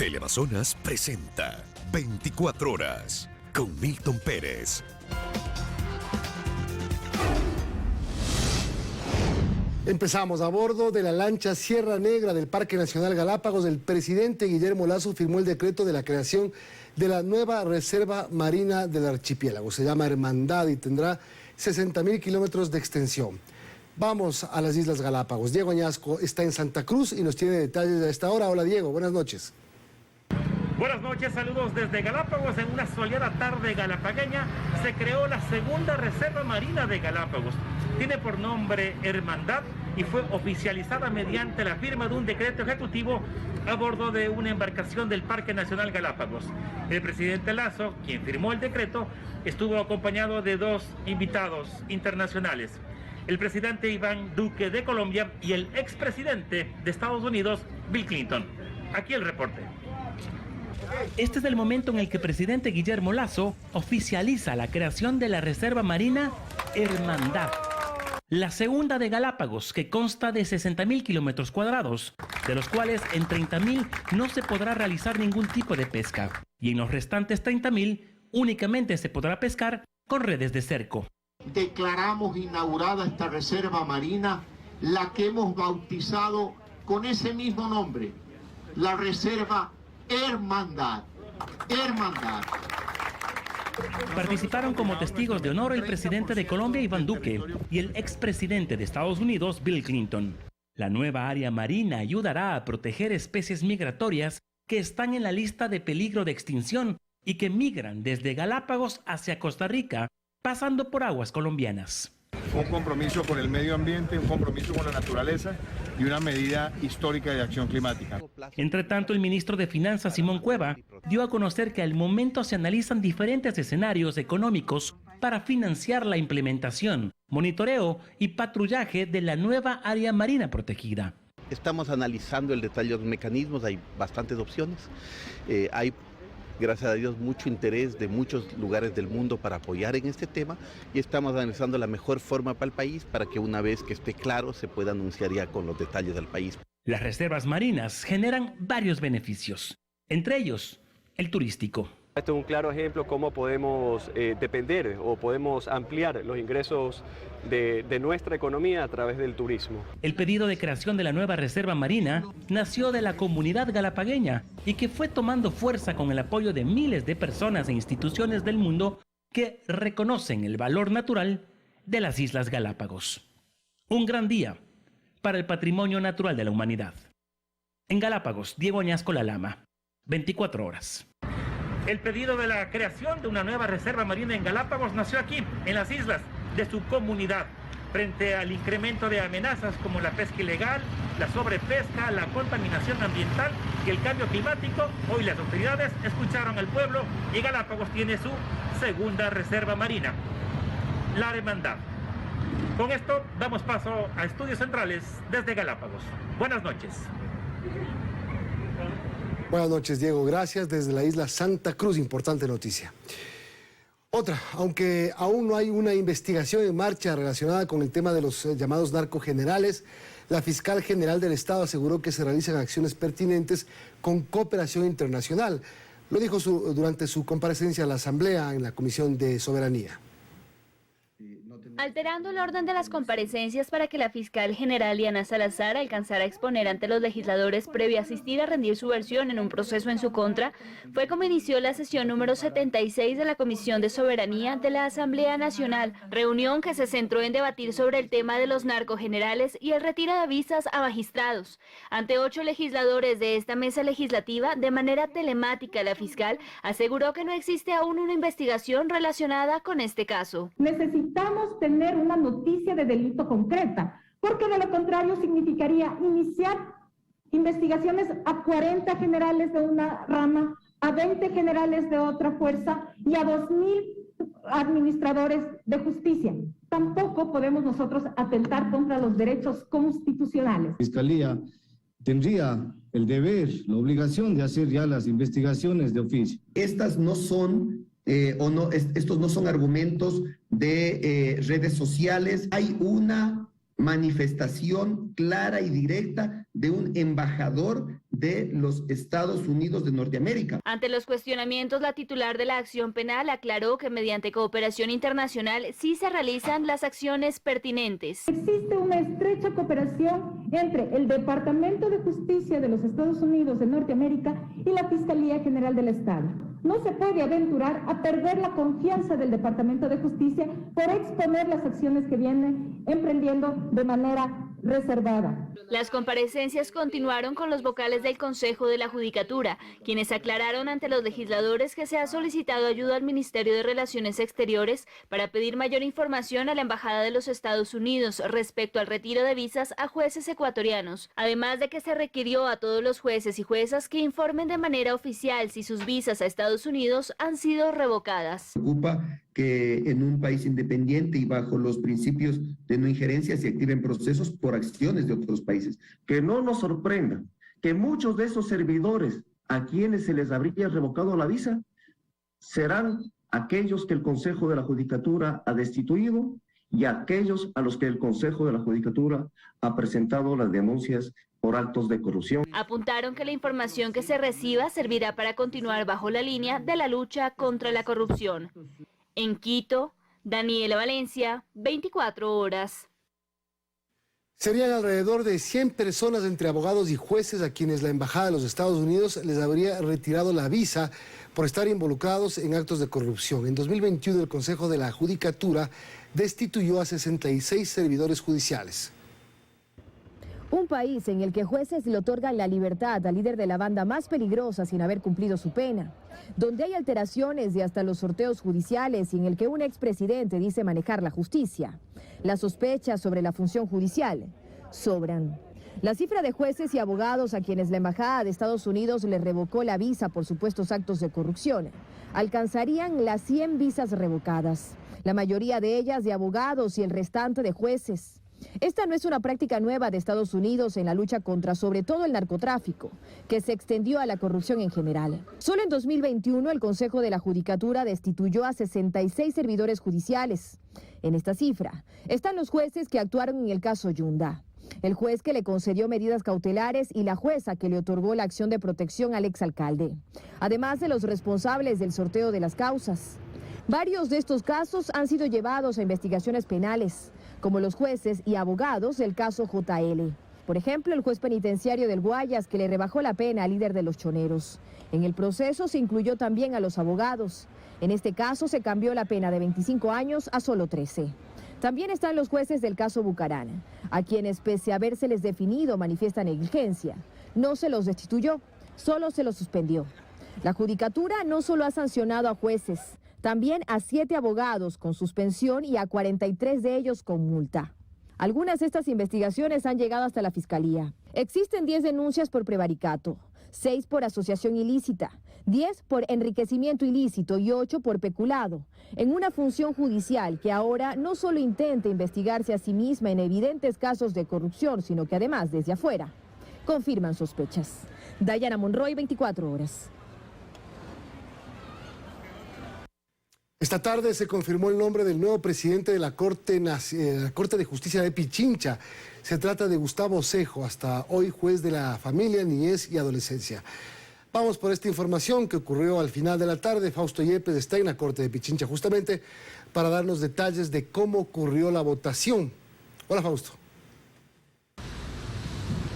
Teleamazonas presenta 24 horas con Milton Pérez. Empezamos a bordo de la lancha Sierra Negra del Parque Nacional Galápagos. El presidente Guillermo Lasso firmó el decreto de la creación de la nueva reserva marina del archipiélago. Se llama Hermandad y tendrá 60.000 kilómetros de extensión. Vamos a las Islas Galápagos. Diego Añasco está en Santa Cruz y nos tiene detalles a esta hora. Hola Diego, buenas noches. Buenas noches, saludos desde Galápagos. En una soleada tarde galapagueña se creó la segunda reserva marina de Galápagos. Tiene por nombre Hermandad y fue oficializada mediante la firma de un decreto ejecutivo a bordo de una embarcación del Parque Nacional Galápagos. El presidente Lasso, quien firmó el decreto, estuvo acompañado de dos invitados internacionales: el presidente Iván Duque de Colombia y el expresidente de Estados Unidos, Bill Clinton. Aquí el reporte. Este es el momento en el que el presidente Guillermo Lasso oficializa la creación de la Reserva Marina Hermandad, la segunda de Galápagos, que consta de 60.000 kilómetros cuadrados, de los cuales en 30.000 no se podrá realizar ningún tipo de pesca, y en los restantes 30.000 únicamente se podrá pescar con redes de cerco. Declaramos inaugurada esta reserva marina, la que hemos bautizado con ese mismo nombre, la Reserva Hermandad. Hermandad. Participaron como testigos de honor el presidente de Colombia, Iván Duque, y el expresidente de Estados Unidos, Bill Clinton. La nueva área marina ayudará a proteger especies migratorias que están en la lista de peligro de extinción y que migran desde Galápagos hacia Costa Rica, pasando por aguas colombianas. Un compromiso con el medio ambiente, un compromiso con la naturaleza y una medida histórica de acción climática. Entre tanto, el ministro de Finanzas, Simón Cueva, dio a conocer que al momento se analizan diferentes escenarios económicos para financiar la implementación, monitoreo y patrullaje de la nueva área marina protegida. Estamos analizando el detalle de los mecanismos, hay bastantes opciones, hay, gracias a Dios, mucho interés de muchos lugares del mundo para apoyar en este tema y estamos analizando la mejor forma para el país para que una vez que esté claro se pueda anunciar ya con los detalles del país. Las reservas marinas generan varios beneficios, entre ellos el turístico. Esto es un claro ejemplo cómo podemos depender o podemos ampliar los ingresos de nuestra economía a través del turismo. El pedido de creación de la nueva reserva marina nació de la comunidad galapagueña y que fue tomando fuerza con el apoyo de miles de personas e instituciones del mundo que reconocen el valor natural de las Islas Galápagos. Un gran día para el patrimonio natural de la humanidad. En Galápagos, Diego Añasco, La Lama, 24 horas. El pedido de la creación de una nueva reserva marina en Galápagos nació aquí, en las islas de su comunidad, frente al incremento de amenazas como la pesca ilegal, la sobrepesca, la contaminación ambiental y el cambio climático. Hoy las autoridades escucharon al pueblo y Galápagos tiene su segunda reserva marina, la Hermandad. Con esto damos paso a Estudios Centrales desde Galápagos. Buenas noches. Buenas noches, Diego. Gracias. Desde la isla Santa Cruz, importante noticia. Otra, aunque aún no hay una investigación en marcha relacionada con el tema de los llamados narcogenerales, la fiscal general del Estado aseguró que se realizan acciones pertinentes con cooperación internacional. Lo dijo durante su comparecencia a la Asamblea en la Comisión de Soberanía. Alterando el orden de las comparecencias para que la fiscal general Liana Salazar alcanzara a exponer ante los legisladores previo a asistir a rendir su versión en un proceso en su contra, fue como inició la sesión número 76 de la Comisión de Soberanía de la Asamblea Nacional, reunión que se centró en debatir sobre el tema de los narcogenerales y el retiro de visas a magistrados. Ante 8 legisladores de esta mesa legislativa, de manera telemática, la fiscal aseguró que no existe aún una investigación relacionada con este caso. Necesitamos tener una noticia de delito concreta, porque de lo contrario significaría iniciar investigaciones a 40 generales de una rama, a 20 generales de otra fuerza y a 2.000 administradores de justicia. Tampoco podemos nosotros atentar contra los derechos constitucionales. La Fiscalía tendría el deber, la obligación de hacer ya las investigaciones de oficio. Estas no son estos no son argumentos de redes sociales. Hay una manifestación clara y directa de un embajador de los Estados Unidos de Norteamérica. Ante los cuestionamientos, la titular de la acción penal aclaró que mediante cooperación internacional sí se realizan las acciones pertinentes. Existe una estrecha cooperación entre el Departamento de Justicia de los Estados Unidos de Norteamérica y la Fiscalía General del Estado. No se puede aventurar a perder la confianza del Departamento de Justicia por exponer las acciones que vienen emprendiendo de manera reservada. Las comparecencias continuaron con los vocales del Consejo de la Judicatura, quienes aclararon ante los legisladores que se ha solicitado ayuda al Ministerio de Relaciones Exteriores para pedir mayor información a la Embajada de los Estados Unidos respecto al retiro de visas a jueces ecuatorianos, además de que se requirió a todos los jueces y juezas que informen de manera oficial si sus visas a Estados Unidos han sido revocadas. Preocupa que en un país independiente y bajo los principios de no injerencia se activen procesos por acciones de otros países. Que no nos sorprenda que muchos de esos servidores a quienes se les habría revocado la visa serán aquellos que el Consejo de la Judicatura ha destituido y aquellos a los que el Consejo de la Judicatura ha presentado las denuncias por actos de corrupción. Apuntaron que la información que se reciba servirá para continuar bajo la línea de la lucha contra la corrupción. En Quito, Daniela Valencia, 24 horas. Serían alrededor de 100 personas entre abogados y jueces a quienes la Embajada de los Estados Unidos les habría retirado la visa por estar involucrados en actos de corrupción. En 2021 el Consejo de la Judicatura destituyó a 66 servidores judiciales. Un país en el que jueces le otorgan la libertad al líder de la banda más peligrosa sin haber cumplido su pena, donde hay alteraciones de hasta los sorteos judiciales y en el que un expresidente dice manejar la justicia. Las sospechas sobre la función judicial sobran. La cifra de jueces y abogados a quienes la Embajada de Estados Unidos les revocó la visa por supuestos actos de corrupción alcanzarían las 100 visas revocadas, la mayoría de ellas de abogados y el restante de jueces. Esta no es una práctica nueva de Estados Unidos en la lucha contra sobre todo el narcotráfico, que se extendió a la corrupción en general. Solo en 2021 el Consejo de la Judicatura destituyó a 66 servidores judiciales. En esta cifra están los jueces que actuaron en el caso Yunda, el juez que le concedió medidas cautelares y la jueza que le otorgó la acción de protección al exalcalde, además de los responsables del sorteo de las causas. Varios de estos casos han sido llevados a investigaciones penales, como los jueces y abogados del caso JL. Por ejemplo, el juez penitenciario del Guayas que le rebajó la pena al líder de los choneros. En el proceso se incluyó también a los abogados. En este caso se cambió la pena de 25 años a solo 13. También están los jueces del caso Bucarán, a quienes pese a habérseles definido manifiesta negligencia, no se los destituyó, solo se los suspendió. La Judicatura no solo ha sancionado a jueces, también a 7 abogados con suspensión y a 43 de ellos con multa. Algunas de estas investigaciones han llegado hasta la Fiscalía. Existen 10 denuncias por prevaricato, 6 por asociación ilícita, 10 por enriquecimiento ilícito y 8 por peculado, en una función judicial que ahora no solo intenta investigarse a sí misma en evidentes casos de corrupción, sino que además desde afuera confirman sospechas. Dayana Monroy, 24 horas. Esta tarde se confirmó el nombre del nuevo presidente de la Corte de Justicia de Pichincha. Se trata de Gustavo Osejo, hasta hoy juez de la familia, niñez y adolescencia. Vamos por esta información que ocurrió al final de la tarde. Fausto Yepes está en la Corte de Pichincha justamente para darnos detalles de cómo ocurrió la votación. Hola, Fausto.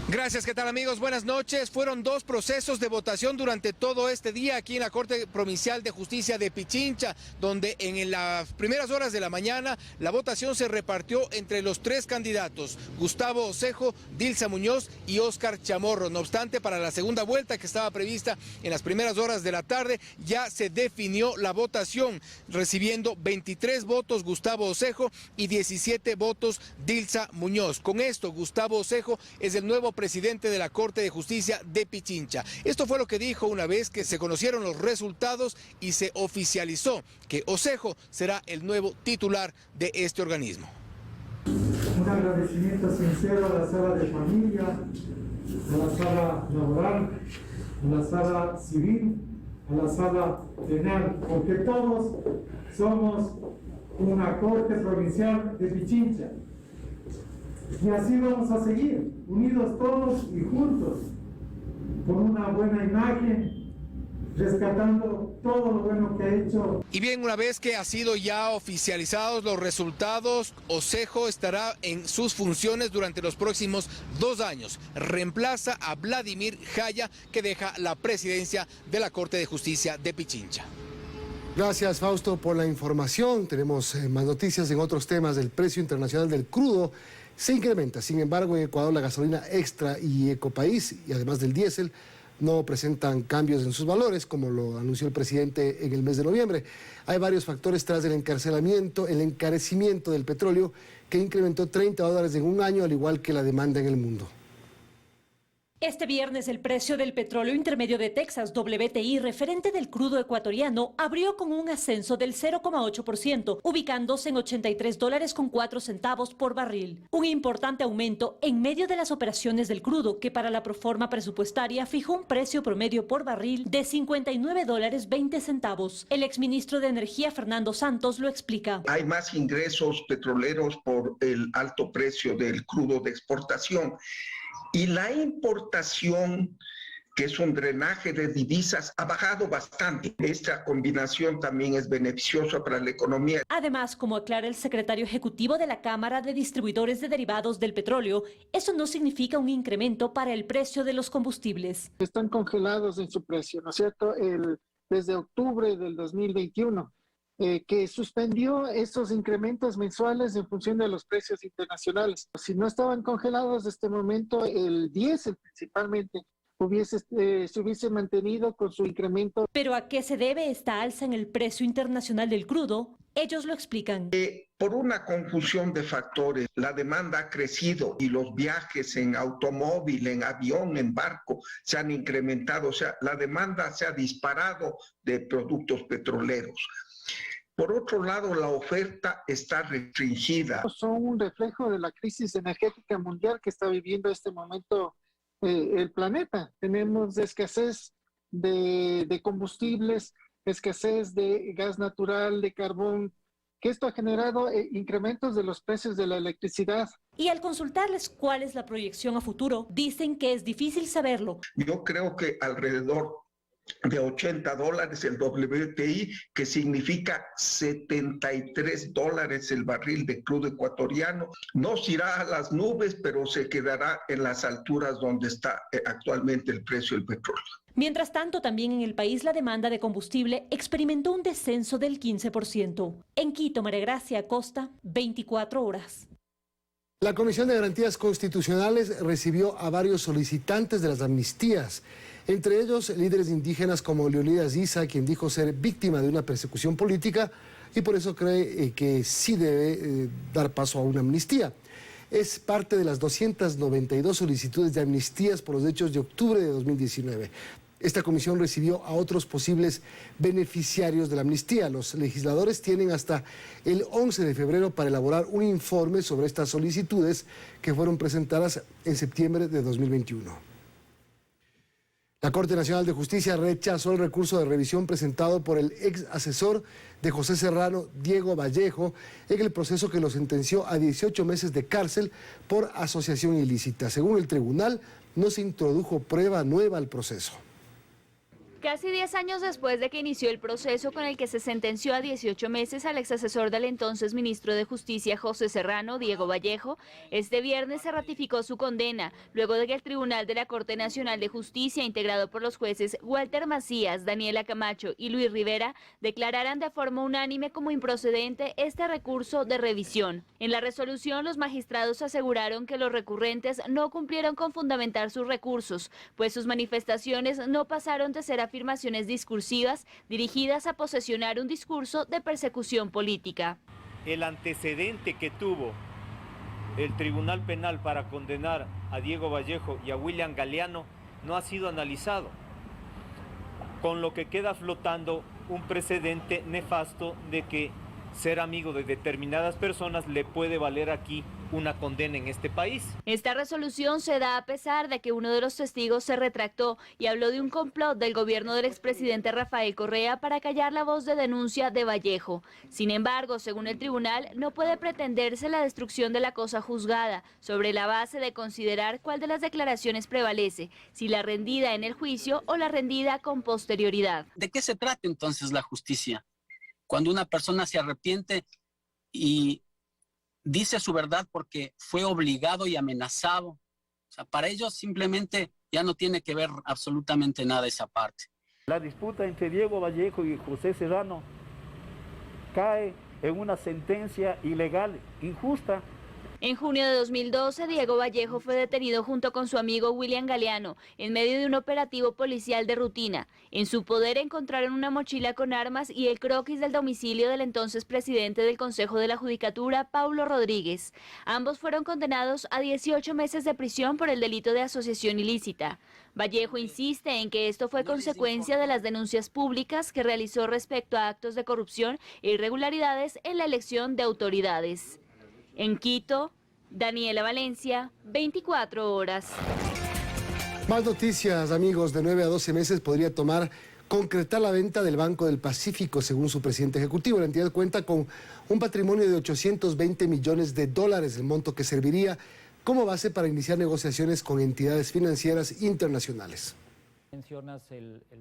Gracias, ¿qué tal amigos? Buenas noches. Fueron 2 procesos de votación durante todo este día aquí en la Corte Provincial de Justicia de Pichincha, donde en las primeras horas de la mañana la votación se repartió entre los 3 candidatos, Gustavo Osejo, Dilsa Muñoz y Óscar Chamorro. No obstante, para la segunda vuelta que estaba prevista en las primeras horas de la tarde, ya se definió la votación, recibiendo 23 votos Gustavo Osejo y 17 votos Dilsa Muñoz. Con esto, Gustavo Osejo es el nuevo presidente de la Corte de Justicia de Pichincha. Esto fue lo que dijo una vez que se conocieron los resultados y se oficializó que Osejo será el nuevo titular de este organismo. Un agradecimiento sincero a la sala de familia, a la sala laboral, a la sala civil, a la sala penal, porque todos somos una Corte Provincial de Pichincha. Y así vamos a seguir, unidos todos y juntos, con una buena imagen, rescatando todo lo bueno que ha hecho. Y bien, una vez que han sido ya oficializados los resultados, Osejo estará en sus funciones durante los próximos 2 años. Reemplaza a Vladimir Jaya, que deja la presidencia de la Corte de Justicia de Pichincha. Gracias, Fausto, por la información. Tenemos más noticias en otros temas. El precio internacional del crudo se incrementa. Sin embargo, en Ecuador la gasolina extra y Ecopaís, y además del diésel, no presentan cambios en sus valores, como lo anunció el presidente en el mes de noviembre. Hay varios factores tras el encarecimiento del petróleo, que incrementó $30 en un año, al igual que la demanda en el mundo. Este viernes el precio del petróleo intermedio de Texas, WTI, referente del crudo ecuatoriano, abrió con un ascenso del 0,8%, ubicándose en $83.04 por barril. Un importante aumento en medio de las operaciones del crudo, que para la proforma presupuestaria fijó un precio promedio por barril de $59.20. El exministro de Energía, Fernando Santos, lo explica. Hay más ingresos petroleros por el alto precio del crudo de exportación. Y la importación, que es un drenaje de divisas, ha bajado bastante. Esta combinación también es beneficiosa para la economía. Además, como aclara el secretario ejecutivo de la Cámara de Distribuidores de Derivados del Petróleo, eso no significa un incremento para el precio de los combustibles. Están congelados en su precio, ¿no es cierto? Desde octubre del 2021. Que suspendió estos incrementos mensuales en función de los precios internacionales. Si no estaban congelados, este momento el diésel principalmente se hubiese mantenido con su incremento. ¿Pero a qué se debe esta alza en el precio internacional del crudo? Ellos lo explican. Por una conjunción de factores, la demanda ha crecido y los viajes en automóvil, en avión, en barco se han incrementado. O sea, la demanda se ha disparado de productos petroleros. Por otro lado, la oferta está restringida. Son un reflejo de la crisis energética mundial que está viviendo este momento el planeta. Tenemos escasez de combustibles, escasez de gas natural, de carbón, que esto ha generado incrementos de los precios de la electricidad. Y al consultarles cuál es la proyección a futuro, dicen que es difícil saberlo. Yo creo que alrededor de $80 el WTI, que significa $73 el barril de crudo ecuatoriano. No se irá a las nubes, pero se quedará en las alturas donde está actualmente el precio del petróleo. Mientras tanto, también en el país la demanda de combustible experimentó un descenso del 15%. En Quito, María Gracia Acosta, 24 horas. La Comisión de Garantías Constitucionales recibió a varios solicitantes de las amnistías, entre ellos líderes indígenas como Leonidas Issa, quien dijo ser víctima de una persecución política y por eso cree que sí debe dar paso a una amnistía. Es parte de las 292 solicitudes de amnistías por los hechos de octubre de 2019. Esta comisión recibió a otros posibles beneficiarios de la amnistía. Los legisladores tienen hasta el 11 de febrero para elaborar un informe sobre estas solicitudes que fueron presentadas en septiembre de 2021. La Corte Nacional de Justicia rechazó el recurso de revisión presentado por el ex asesor de José Serrano, Diego Vallejo, en el proceso que lo sentenció a 18 meses de cárcel por asociación ilícita. Según el tribunal, no se introdujo prueba nueva al proceso. Casi 10 años después de que inició el proceso con el que se sentenció a 18 meses al exasesor del entonces ministro de Justicia José Serrano, Diego Vallejo, este viernes se ratificó su condena, luego de que el Tribunal de la Corte Nacional de Justicia, integrado por los jueces Walter Macías, Daniela Camacho y Luis Rivera, declararan de forma unánime como improcedente este recurso de revisión. En la resolución, los magistrados aseguraron que los recurrentes no cumplieron con fundamentar sus recursos, pues sus manifestaciones no pasaron de ser afirmaciones discursivas dirigidas a posesionar un discurso de persecución política. El antecedente que tuvo el Tribunal Penal para condenar a Diego Vallejo y a William Galeano no ha sido analizado, con lo que queda flotando un precedente nefasto de que ser amigo de determinadas personas le puede valer aquí una condena en este país. Esta resolución se da a pesar de que uno de los testigos se retractó y habló de un complot del gobierno del expresidente Rafael Correa para callar la voz de denuncia de Vallejo. Sin embargo, según el tribunal, no puede pretenderse la destrucción de la cosa juzgada sobre la base de considerar cuál de las declaraciones prevalece, si la rendida en el juicio o la rendida con posterioridad. ¿De qué se trata entonces la justicia? Cuando una persona se arrepiente y dice su verdad porque fue obligado y amenazado. O sea, para ellos simplemente ya no tiene que ver absolutamente nada esa parte. La disputa entre Diego Vallejo y José Serrano cae en una sentencia ilegal, injusta. En junio de 2012, Diego Vallejo fue detenido junto con su amigo William Galeano en medio de un operativo policial de rutina. En su poder encontraron una mochila con armas y el croquis del domicilio del entonces presidente del Consejo de la Judicatura, Paulo Rodríguez. Ambos fueron condenados a 18 meses de prisión por el delito de asociación ilícita. Vallejo insiste en que esto fue consecuencia de las denuncias públicas que realizó respecto a actos de corrupción e irregularidades en la elección de autoridades. En Quito, Daniela Valencia, 24 horas. Más noticias, amigos. De 9 a 12 meses podría concretar la venta del Banco del Pacífico, según su presidente ejecutivo. La entidad cuenta con un patrimonio de 820 millones de dólares, el monto que serviría como base para iniciar negociaciones con entidades financieras internacionales.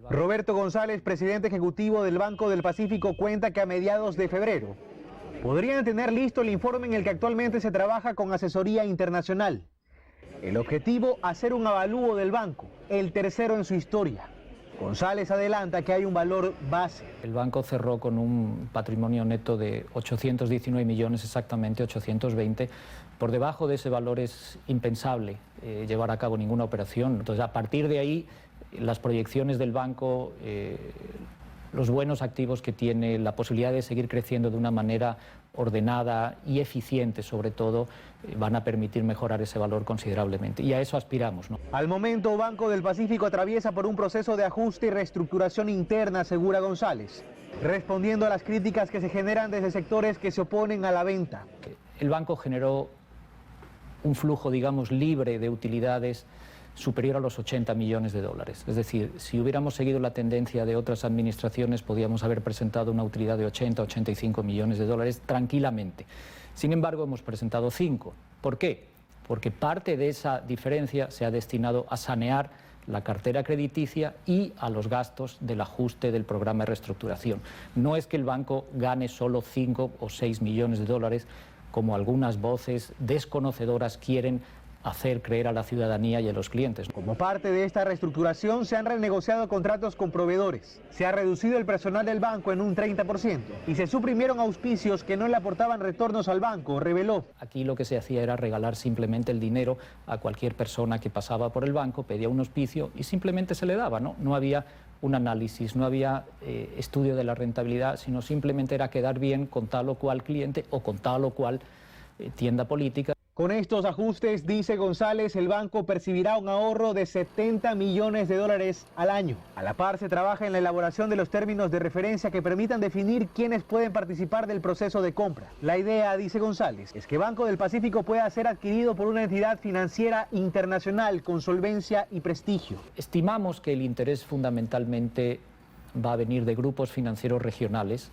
Roberto González, presidente ejecutivo del Banco del Pacífico, cuenta que a mediados de febrero podrían tener listo el informe en el que actualmente se trabaja con asesoría internacional. El objetivo, hacer un avalúo del banco, el tercero en su historia. González adelanta que hay un valor base. El banco cerró con un patrimonio neto de 819 millones, exactamente 820. Por debajo de ese valor es impensable llevar a cabo ninguna operación. Entonces, a partir de ahí, las proyecciones del banco, los buenos activos que tiene, la posibilidad de seguir creciendo de una manera ordenada y eficiente, sobre todo, van a permitir mejorar ese valor considerablemente. Y a eso aspiramos, ¿no? Al momento, Banco del Pacífico atraviesa por un proceso de ajuste y reestructuración interna, asegura González, respondiendo a las críticas que se generan desde sectores que se oponen a la venta. El banco generó un flujo, digamos, libre de utilidades superior a los 80 millones de dólares. Es decir, si hubiéramos seguido la tendencia de otras administraciones, podíamos haber presentado una utilidad de 80, 85 millones de dólares tranquilamente. Sin embargo, hemos presentado 5. ¿Por qué? Porque parte de esa diferencia se ha destinado a sanear la cartera crediticia y a los gastos del ajuste del programa de reestructuración. No es que el banco gane solo 5 o 6 millones de dólares, como algunas voces desconocedoras quieren hacer creer a la ciudadanía y a los clientes. Como parte de esta reestructuración se han renegociado contratos con proveedores, se ha reducido el personal del banco en un 30% y se suprimieron auspicios que no le aportaban retornos al banco, reveló. Aquí lo que se hacía era regalar simplemente el dinero a cualquier persona que pasaba por el banco, pedía un auspicio y simplemente se le daba, ¿no? No había un análisis, no había estudio de la rentabilidad, sino simplemente era quedar bien con tal o cual cliente o con tal o cual tienda política. Con estos ajustes, dice González, el banco percibirá un ahorro de 70 millones de dólares al año. A la par se trabaja en la elaboración de los términos de referencia que permitan definir quiénes pueden participar del proceso de compra. La idea, dice González, es que Banco del Pacífico pueda ser adquirido por una entidad financiera internacional con solvencia y prestigio. Estimamos que el interés fundamentalmente va a venir de grupos financieros regionales,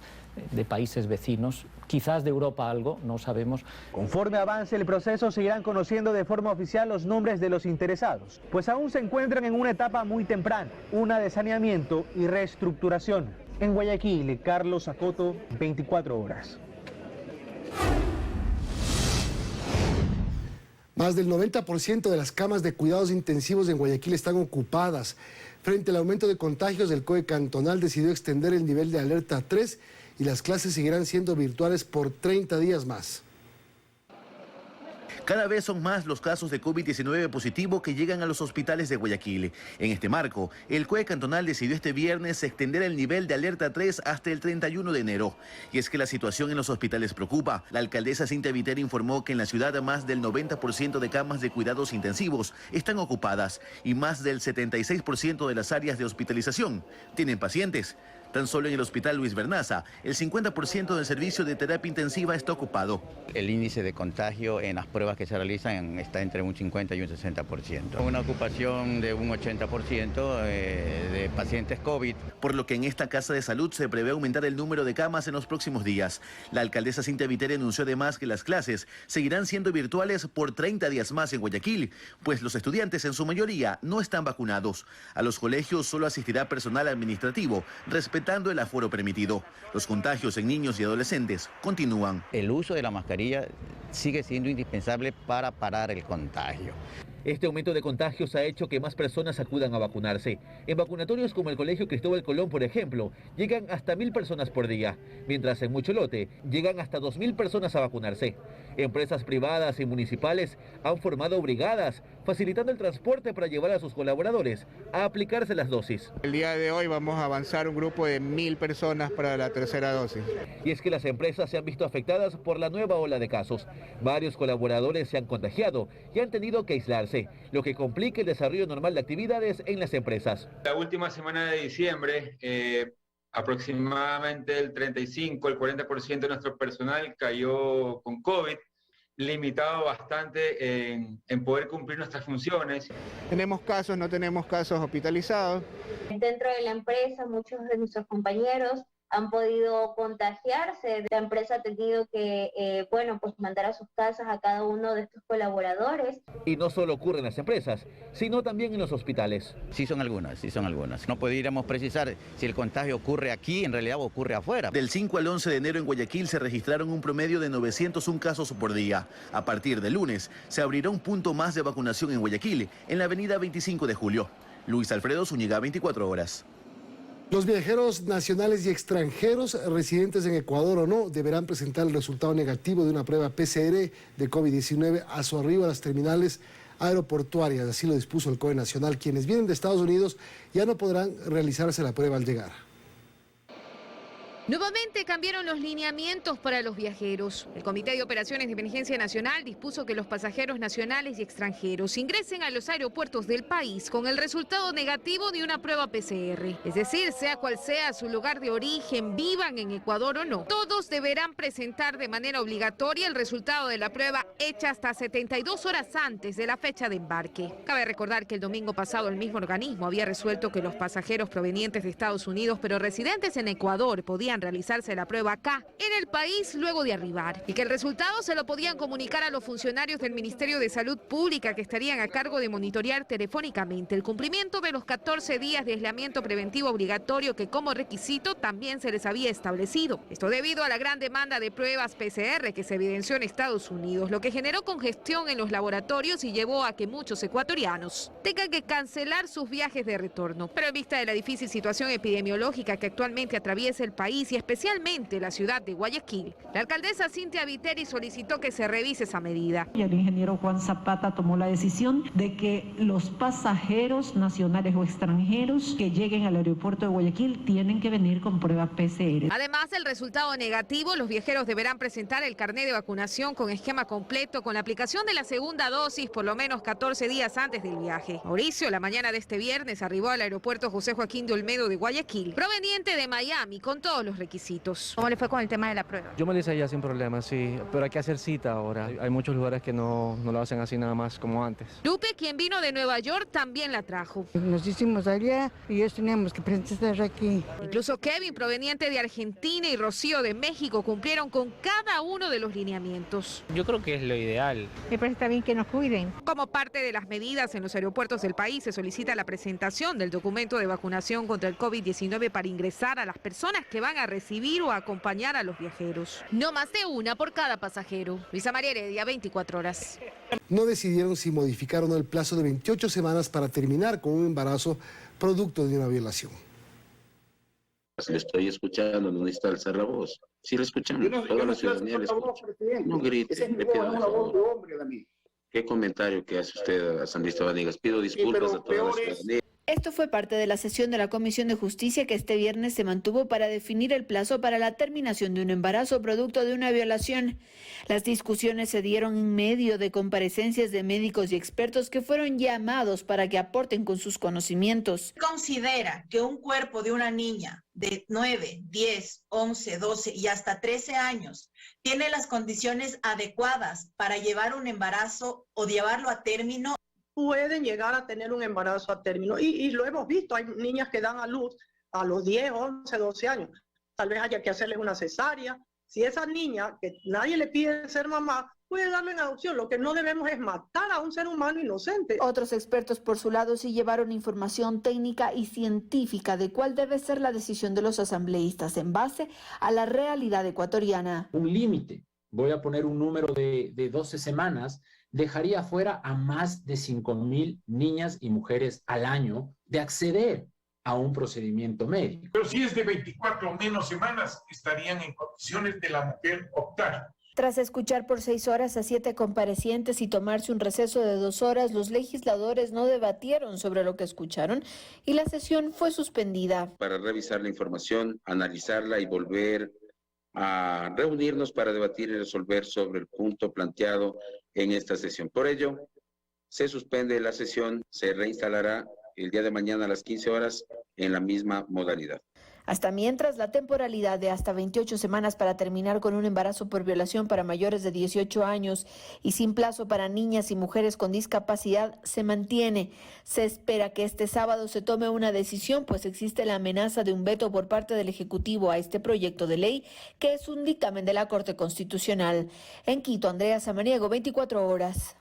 de países vecinos, quizás de Europa algo, no sabemos. Conforme avance el proceso, seguirán conociendo de forma oficial los nombres de los interesados, pues aún se encuentran en una etapa muy temprana, una de saneamiento y reestructuración. En Guayaquil, Carlos Acoto, 24 horas. Más del 90% de las camas de cuidados intensivos en Guayaquil están ocupadas. Frente al aumento de contagios, el COE cantonal decidió extender el nivel de alerta 3 y las clases seguirán siendo virtuales por 30 días más. Cada vez son más los casos de COVID-19 positivo que llegan a los hospitales de Guayaquil. En este marco, el COE cantonal decidió este viernes extender el nivel de alerta 3 hasta el 31 de enero. Y es que la situación en los hospitales preocupa. La alcaldesa Cintia Viter informó que en la ciudad más del 90% de camas de cuidados intensivos están ocupadas y más del 76% de las áreas de hospitalización tienen pacientes. Tan solo en el Hospital Luis Bernaza, el 50% del servicio de terapia intensiva está ocupado. El índice de contagio en las pruebas que se realizan está entre un 50 y un 60%. Una ocupación de un 80% de pacientes COVID. Por lo que en esta casa de salud se prevé aumentar el número de camas en los próximos días. La alcaldesa Cintia Viteri anunció además que las clases seguirán siendo virtuales por 30 días más en Guayaquil, pues los estudiantes en su mayoría no están vacunados. A los colegios solo asistirá personal administrativo, respetando el aforo permitido. Los contagios en niños y adolescentes continúan. El uso de la mascarilla sigue siendo indispensable para parar el contagio. Este aumento de contagios ha hecho que más personas acudan a vacunarse. En vacunatorios como el Colegio Cristóbal Colón, por ejemplo, llegan hasta 1.000 personas por día, mientras en Mucholote llegan hasta 2.000 personas a vacunarse. Empresas privadas y municipales han formado brigadas, facilitando el transporte para llevar a sus colaboradores a aplicarse las dosis. El día de hoy vamos a avanzar un grupo de 1.000 personas para la tercera dosis. Y es que las empresas se han visto afectadas por la nueva ola de casos. Varios colaboradores se han contagiado y han tenido que aislarse, lo que complica el desarrollo normal de actividades en las empresas. La última semana de diciembre, aproximadamente el 35, el 40% de nuestro personal cayó con COVID, limitado bastante en poder cumplir nuestras funciones. Tenemos casos, no tenemos casos hospitalizados. Dentro de la empresa, muchos de nuestros compañeros han podido contagiarse. La empresa ha tenido que, mandar a sus casas a cada uno de estos colaboradores. Y no solo ocurre en las empresas, sino también en los hospitales. Sí son algunas. No podríamos precisar si el contagio ocurre aquí, en realidad ocurre afuera. Del 5 al 11 de enero en Guayaquil se registraron un promedio de 901 casos por día. A partir del lunes se abrirá un punto más de vacunación en Guayaquil, en la avenida 25 de Julio. Luis Alfredo Zúñiga, 24 horas. Los viajeros nacionales y extranjeros residentes en Ecuador o no deberán presentar el resultado negativo de una prueba PCR de COVID-19 a su arribo a las terminales aeroportuarias. Así lo dispuso el COE Nacional. Quienes vienen de Estados Unidos ya no podrán realizarse la prueba al llegar. Nuevamente cambiaron los lineamientos para los viajeros. El Comité de Operaciones de Emergencia Nacional dispuso que los pasajeros nacionales y extranjeros ingresen a los aeropuertos del país con el resultado negativo de una prueba PCR. Es decir, sea cual sea su lugar de origen, vivan en Ecuador o no, todos deberán presentar de manera obligatoria el resultado de la prueba hecha hasta 72 horas antes de la fecha de embarque. Cabe recordar que el domingo pasado el mismo organismo había resuelto que los pasajeros provenientes de Estados Unidos pero residentes en Ecuador podían realizarse la prueba acá, en el país, luego de arribar, y que el resultado se lo podían comunicar a los funcionarios del Ministerio de Salud Pública que estarían a cargo de monitorear telefónicamente el cumplimiento de los 14 días de aislamiento preventivo obligatorio que como requisito también se les había establecido. Esto debido a la gran demanda de pruebas PCR que se evidenció en Estados Unidos, lo que generó congestión en los laboratorios y llevó a que muchos ecuatorianos tengan que cancelar sus viajes de retorno. Pero en vista de la difícil situación epidemiológica que actualmente atraviesa el país y especialmente la ciudad de Guayaquil, la alcaldesa Cintia Viteri solicitó que se revise esa medida. Y el ingeniero Juan Zapata tomó la decisión de que los pasajeros nacionales o extranjeros que lleguen al aeropuerto de Guayaquil tienen que venir con prueba PCR. Además del resultado negativo, los viajeros deberán presentar el carnet de vacunación con esquema completo con la aplicación de la segunda dosis por lo menos 14 días antes del viaje. Mauricio, la mañana de este viernes, arribó al aeropuerto José Joaquín de Olmedo de Guayaquil, proveniente de Miami, con todos los requisitos. ¿Cómo le fue con el tema de la prueba? Yo me lo hice allá sin problema, sí, pero hay que hacer cita ahora. Hay muchos lugares que no lo hacen así nada más como antes. Lupe, quien vino de Nueva York, también la trajo. Nos hicimos allá y ellos teníamos que presentar aquí. Incluso Kevin, proveniente de Argentina, y Rocío de México cumplieron con cada uno de los lineamientos. Yo creo que es lo ideal. Me parece también que nos cuiden. Como parte de las medidas en los aeropuertos del país, se solicita la presentación del documento de vacunación contra el COVID-19 para ingresar a las personas que van a recibir o a acompañar a los viajeros. No más de una por cada pasajero. Luisa María Heredia, 24 horas. No decidieron si modificar o no el plazo de 28 semanas para terminar con un embarazo producto de una violación. Le estoy escuchando, no necesita alzar la voz. Sí, lo escuchamos. Toda la ciudadanía le escucha. No grite, le pido de favor. ¿Qué comentario que hace usted, asambleísta Vanegas? Pido disculpas a toda la ciudadanía. Esto fue parte de la sesión de la Comisión de Justicia que este viernes se mantuvo para definir el plazo para la terminación de un embarazo producto de una violación. Las discusiones se dieron en medio de comparecencias de médicos y expertos que fueron llamados para que aporten con sus conocimientos. Considera que un cuerpo de una niña de 9, 10, 11, 12 y hasta 13 años tiene las condiciones adecuadas para llevar un embarazo o llevarlo a término. Pueden llegar a tener un embarazo a término y lo hemos visto, hay niñas que dan a luz a los 10, 11, 12 años, tal vez haya que hacerles una cesárea. Si esa niña, que nadie le pide ser mamá, puede darle en adopción. Lo que no debemos es matar a un ser humano inocente. Otros expertos por su lado sí llevaron información técnica y científica de cuál debe ser la decisión de los asambleístas en base a la realidad ecuatoriana. Un límite, voy a poner un número de 12 semanas, dejaría fuera a más de 5.000 niñas y mujeres al año de acceder a un procedimiento médico. Pero si es de 24 o menos semanas, estarían en condiciones de la mujer optar. Tras escuchar por 6 horas a 7 comparecientes y tomarse un receso de 2 horas, los legisladores no debatieron sobre lo que escucharon y la sesión fue suspendida. Para revisar la información, analizarla y volver a reunirnos para debatir y resolver sobre el punto planteado en esta sesión. Por ello, se suspende la sesión, se reinstalará el día de mañana a las 15 horas en la misma modalidad. Hasta mientras, la temporalidad de hasta 28 semanas para terminar con un embarazo por violación para mayores de 18 años y sin plazo para niñas y mujeres con discapacidad se mantiene. Se espera que este sábado se tome una decisión, pues existe la amenaza de un veto por parte del Ejecutivo a este proyecto de ley, que es un dictamen de la Corte Constitucional. En Quito, Andrea Samaniego, 24 horas.